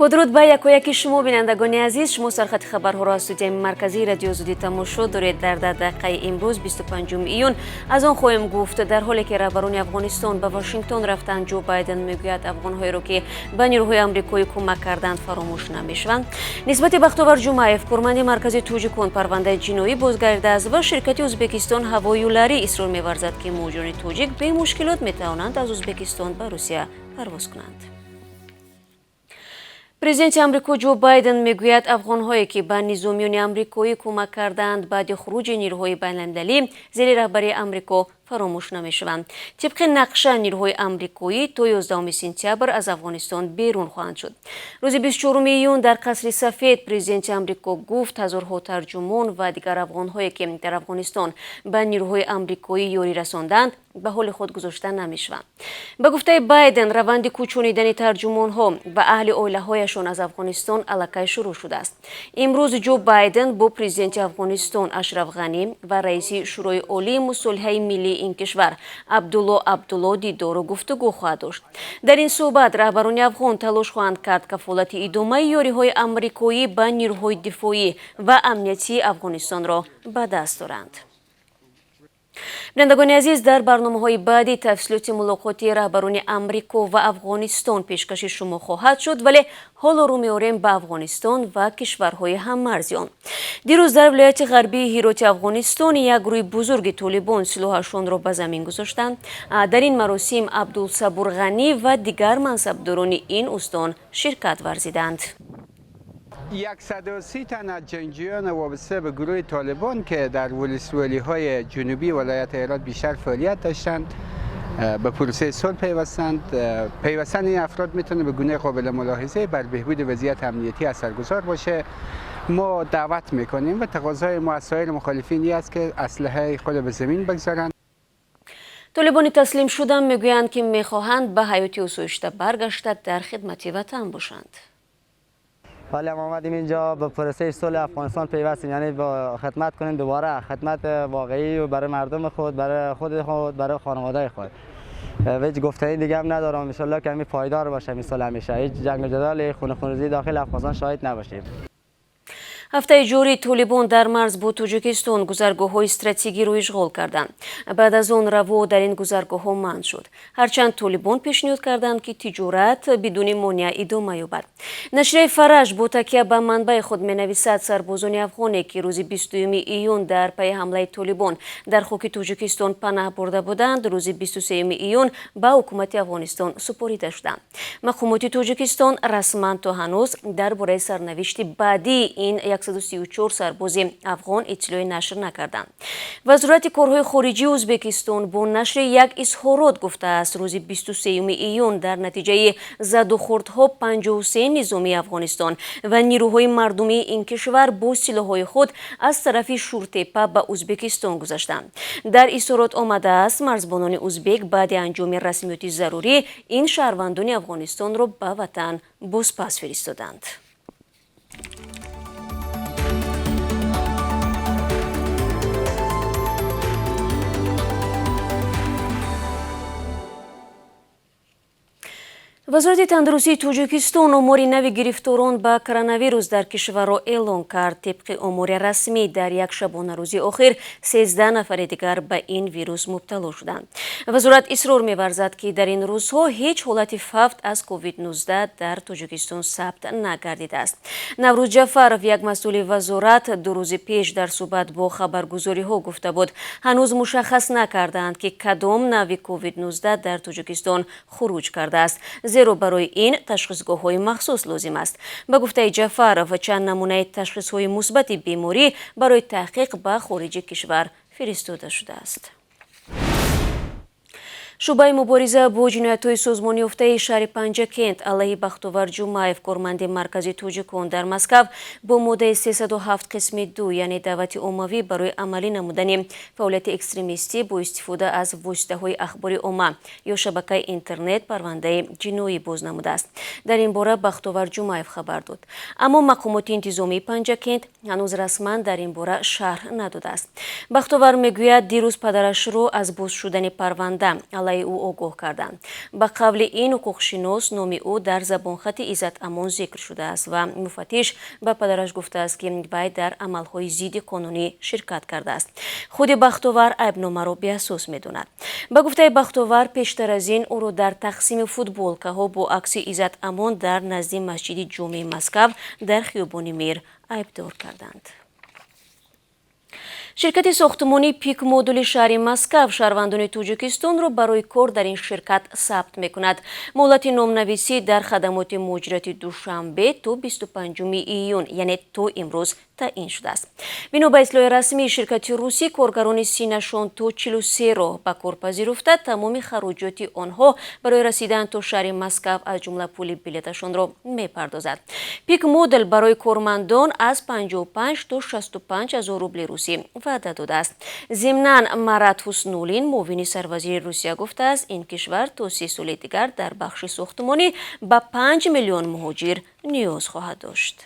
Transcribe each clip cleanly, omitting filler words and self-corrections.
با درود به یکی شما بینندگان عزیز، شما سرخط خبرها را از استودیوی مرکزی رادیو زودی تماشا دارید. در دقیقه امروز 25 ایون از آن خواهیم گفت. در حالی که رهبران افغانستان به واشنگتن رفتند، جو بایدن میگوید افغان‌هایی را که به نیروهای آمریکایی کمک کردند فراموش نمیشوند. نسبت بختیار جمعیف، کارمند مرکزی توجیکان، پرونده جنایی بازگشته است و شرکت ازبکستان هوایی‌لری اصرار می‌ورزد که مهاجران توجیک به مشکلات می‌توانند از ازبکستان به روسیه پرواز کنند. پرزیدنت آمریکا جو بایدن میگوید افغان‌هایی که به نظامیان آمریکایی کمک کردند بعد خروج نیروهای بین‌المللی زیر رهبری آمریکا فراموش نمی‌شوند. طبق نقشه نیروهای آمریکایی تا 11 سپتامبر از افغانستان بیرون خواهند شد. روز 24 ایون در قصر سفید پرزیدنت آمریکا گفت هزارها ترجمان و دیگر افغان‌هایی که در افغانستان به نیروهای آمریکایی یاری رساندند به حال خود گذاشته نمی‌شوند. به گفته بایدن روند کوچانیدن ترجمان‌ها و اهل عائله‌هایشان از افغانستان الکی شروع شده است. امروز جو بایدن با پرزیدنت افغانستان اشرف غنی و رئیس شورای عالی مصالحه ملی این کشور عبدالله دیدار و گفتگو خواهد داشت. در این صحبت رهبران افغان تلاش خواهند کرد کفالت ادامه یاری‌های آمریکایی به نیروهای دفاعی و امنیتی افغانستان را به دست دارند. بینندگان عزیز، در برنامه‌های بعدی تفصیلات ملاقات رهبران آمریکا و افغانستان پیشکش شما خواهد شد، ولی حالا رو می‌آوریم به افغانستان و کشورهای هم‌مرزی آن. دیروز در ولایت غربی هرات افغانستان یک گروه بزرگ طالبان سلاحشان را به زمین گذاشتند. در این مراسم عبدالصبور غنی و دیگر منصبداران این استان شرکت ورزیدند. 130 تن از جنگجویان وابسته به گروه طالبان که در ولسوالی‌های جنوبی ولایت هرات بیشتر فعالیت داشتند به پروسه صلح پیوستند. پیوستن این افراد میتونه به گونه قابل ملاحظه بر بهبود وضعیت امنیتی اثرگذار باشه. ما دعوت میکنیم و تقاضای ما از سایر مخالفینی است که اسلحه خود به زمین بگذارند. طالبان تسلیم شدن میگویند که میخواهند به حیات آسایشته برگشته در خدمت وطن باشند. ولی ما آمدیم اینجا به پروسه صلح افغانستان پیوستیم، یعنی با خدمت کنیم، دوباره خدمت واقعی برای مردم خود، برای خود، برای خانواده خود. هیچ گفتنی دیگه هم ندارم. ان شاء الله که همین پایدار باشه این صلح، همیشه هیچ جنگ و جدال خونریزی داخل افغانستان شاهد نباشیم. هفته جاری طالبان در مرز با تاجیکستان گذرگاه‌های استراتژیکی را اشغال کردند. بعد از آن روا در این گذرگاه‌ها منع شد. هرچند طالبان پیشنهاد کردند که تجارت بدون مانع ادامه یابد. نشریه فرج با تکیه به منبع خود می‌نویسد سربازان افغانی که روز 20 ایون در پی حمله طالبان در خاک تاجیکستان پناه برده بودند، روز 23 ایون به حکومت افغانستان سپرده شدند. مقامات تاجیکستان رسما تا هنوز درباره سرنوشت بعدی این 134 سرباز افغان اطلاعی نشر نکردند. وزارت کارهای خارجی ازبکستان با نشر یک اظهارات گفته است روز 23 ایون در نتیجه زد و خوردها 53 نظامی افغانستان و نیروهای مردمی این کشور با سلاح‌های خود از طرف شورتپه به ازبکستان گذشتند. در اظهارات آمده است مرزبانان ازبک بعد انجام رسمیات ضروری این شهروندان افغانستان را به وطن بازپس فرستادند. وزارت تندرستی تاجیکستان آمار نو گرفتاران به کرونا ویروس در کشور را اعلام کرد. طبق آمار رسمی در یک شبانه روزی آخر 13 نفر دیگر به این ویروس مبتلا شدند. وزارت اصرار می‌ورزد که در این روزها هیچ حالت فوت از کووید 19 در تاجیکستان ثبت نگردیده است. نوروز جعفرов یک مسئول وزارت 2 روز پیش در صحبت با خبرگزاری‌ها گفته بود هنوز مشخص نکردند که کدام نوع کووید 19 در تاجیکستان خروج کرده است. زیرا برای این تشخیصگاه‌های مخصوص لازم است. به گفته جعفرov چند نمونه تشخیص‌های مثبت بیماری برای تحقیق به خارج کشور فرستاده شده است. شعبه مبارزه با جنایت‌های سازمان یافته شهر پنجکент علیه بختیار جمعیف کارمند مرکزی توجیکان در مسکو با ماده 307 قسم 2 یعنی دعوت عمومی برای عملی نمودن فعالیت اکستریمیستی با استفاده از واسطه‌های اخباری عامه یا شبکه اینترنت پرونده جنایی باز نموده است. در این باره بختیار جمعیف خبر داد. اما مقامات انتظامی پنجکent هنوز رسما در این باره شرح نداده است. بختیار میگوید دیروز پدرش را از باز شدن پرونده علیه واقعی او آگاه کردند. به قول این حقوق‌شناس نام او در زبانخط عزت امان ذکر شده است و مفتش به پدرش گفته است که وی در عملهای ضد قانونی شرکت کرده است. خود بختاور عیبنامه را بی‌اساس می‌داند. به گفته بختاور پیشتر از این او را در تقسیم فوتبالکاها با عکس عزت امان در نزد مسجد جامع مسکو در خیابان میر عیبدار کردند. شرکت ساختمانی پیک مدل شهر مسکو شهروندان تاجیکستان را برای کار در این شرکت ثبت می‌کند. مهلت نامنویسی در خدمات مهاجرت دوشنبه تا 25 ایون یعنی تا امروز تعیین شده است. بنا به اطلاع رسمی شرکت روسی کارگران 30 نشان تا 43 را به کار پذیرفته تمام خراجات آنها برای رسیدن تا شهر مسکو از جمله پول بلیطشان را می‌پردازد. پیک مدل برای کارمندان از 55 تا 65 هزار روبل روسی وعده داده است. ضمناً مراد حسنولین معاون سروازیر روسیه گفته است این کشور تا 3 سال دیگر در بخش ساختمانی به 5 میلیون مهاجر نیاز خواهد داشت.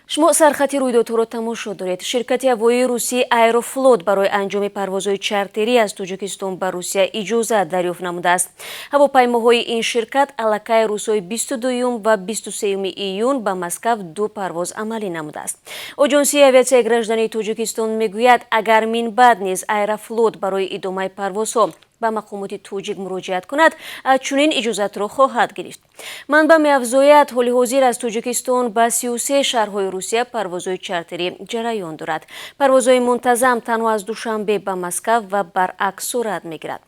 شما سرخطی رویدادها را تماشا دارید. شرکت هوایی روسی ایروفلوت برای انجام پروازهای چارتری از تاجیکستان به روسیه اجازه دریافت نموده است. هواپیماهای این شرکت الکی روزهای 22 و 23 ایون به مسکو 2 پرواز عملی نموده است. آژانسی آویاسیای گراژدانی تاجیکستان میگوید اگر من بعد نیز ایروفلوت برای ادامه پروازها به مقامات تاجیک مراجعت کند چنین اجازت را خواهد گرفت. منبع می‌افزاید حال حاضر از تاجیکستان به 33 شهرهای روسیه پروازهای چارتری جریان دارد. پروازهای منتظم تنها از دوشنبه به مسکو و برعکس صورت می‌گیرد.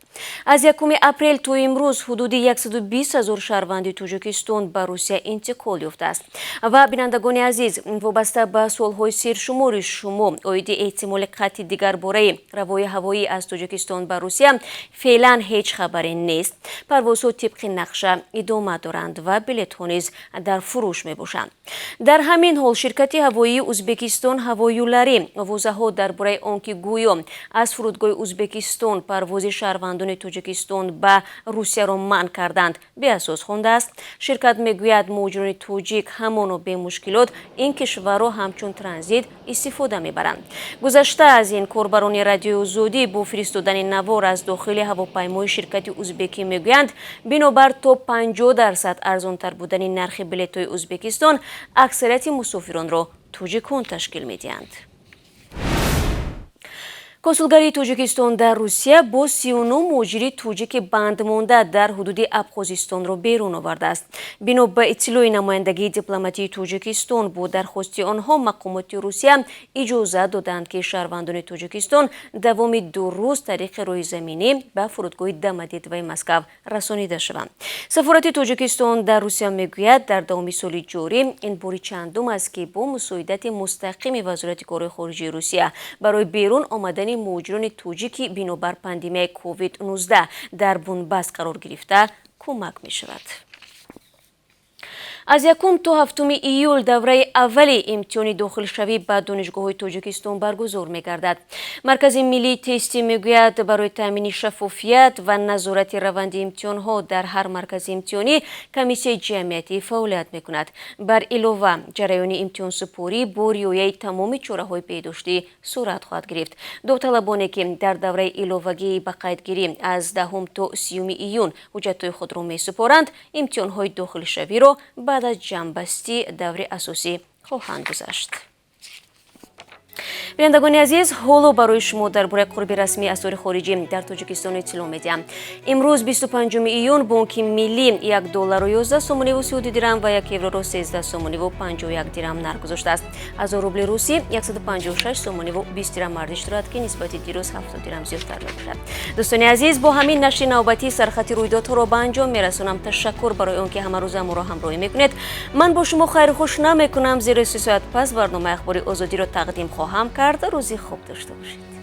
از 1 اپریل تا امروز حدود 120 هزار شهروند تاجیکستان به روسیه انتقال یافته است. و بینندگان عزیز وابسته به سوال‌های سرشمار شما عاید احتمال قطعی دیگر باره روای هوایی از تاجیکستان به روسیه فعلا هیچ خبری نیست. پروازها طبق نقشه ادامه دارند و بلیط‌ها نیز در فروش می‌باشند. در همین حال شرکت هوایی ازبکستان هوایولاری واضحات درباره آنکه گویا از فرودگاه ازبکستان پرواز شهروندان تاجیکستان به روسیه را منع کردند بی‌اساس خوانده است. شرکت میگوید مهاجران تاجیک همان و به مشکلات این کشور را همچون ترانزیت استفاده میبرند. گذشته از این کاربران رادیو آزادی با فرستادن نوار از داخل هواپیمای شرکت ازبکی میگویند بنابر تا 50% ارزانتر بودن نرخ بلیط‌های ازبکستان اکثریت مسافران را تاجیکان تشکیل میدهند. کنسولگری تاجیکستان در روسیه با 39 مهاجر تاجیک بند مانده در حدود ابخازستان را بیرون آورده است. بنا به اطلاع نمایندگی دیپلماتی تاجیکستان با درخواست آنها مقامات روسیه اجازه دادند که شهروندان تاجیکستان دوام 2 روز طریق راه زمینی به فرودگاه دمدید و مسکو رسانیده شوند. سفارت تاجیکستان در روسیه میگوید در دوام سال جاری این باری چندم است که با مساعدت مستقیم وزارت کار خارجه روسیه برای بیرون آمدن مهاجران تاجیکی بنابر پاندمی کووید 19 در بنبست قرار گرفته کمک می شود. از 1 تا 7 ایول دوره اول امتحان داخل شوی به دانشگاه‌های تاجیکستان برگزار می‌گردد. مرکز ملی تستی میگوید برای تامین شفافیت و نظارت روند امتحان‌ها در هر مرکز امتحانی کمیسیون جمعیتی فعالیت می‌کند. بر علاوه جریان امتحان سپاری با رعایت تمام چاره‌های بهداشتی صورت خواهد گرفت. داوطلبانی که در دوره علاوگی به قیدگیری از 10 تا 30 ایون حجت‌های خود را می‌سپارند امتحان‌های داخل شوی را بعد از جنبستی دوره اساسی خواهند گذاشت. بینندگان عزیز حالا برای شما درباره قرب رسمی اسعار خارجی در تاجیکستان اطلاع میدیم. امروز 25 ایون بانک ملی $1 را 11 سومانی و 30 درهم و 1 یورو را 13 سومانی و 51 درهم نرخ گذاشته است. از روبل روسی 156 سومانی و 20 درهم ارزش دارد که نسبت دیروز 70 درهم زیادتر میباشد. دوستان عزیز با همین نشر نوبتی سرخط رویدادها را به انجام میرسانم. تشکر برای آنکه همه روز ما را همراهی میکنید. من با شما خیر خوش نمیکنم. زیر 3 ساعت پس برنامه اخباری آزادی را تقدیم خواهم کرد. روزی خوب داشته باشید.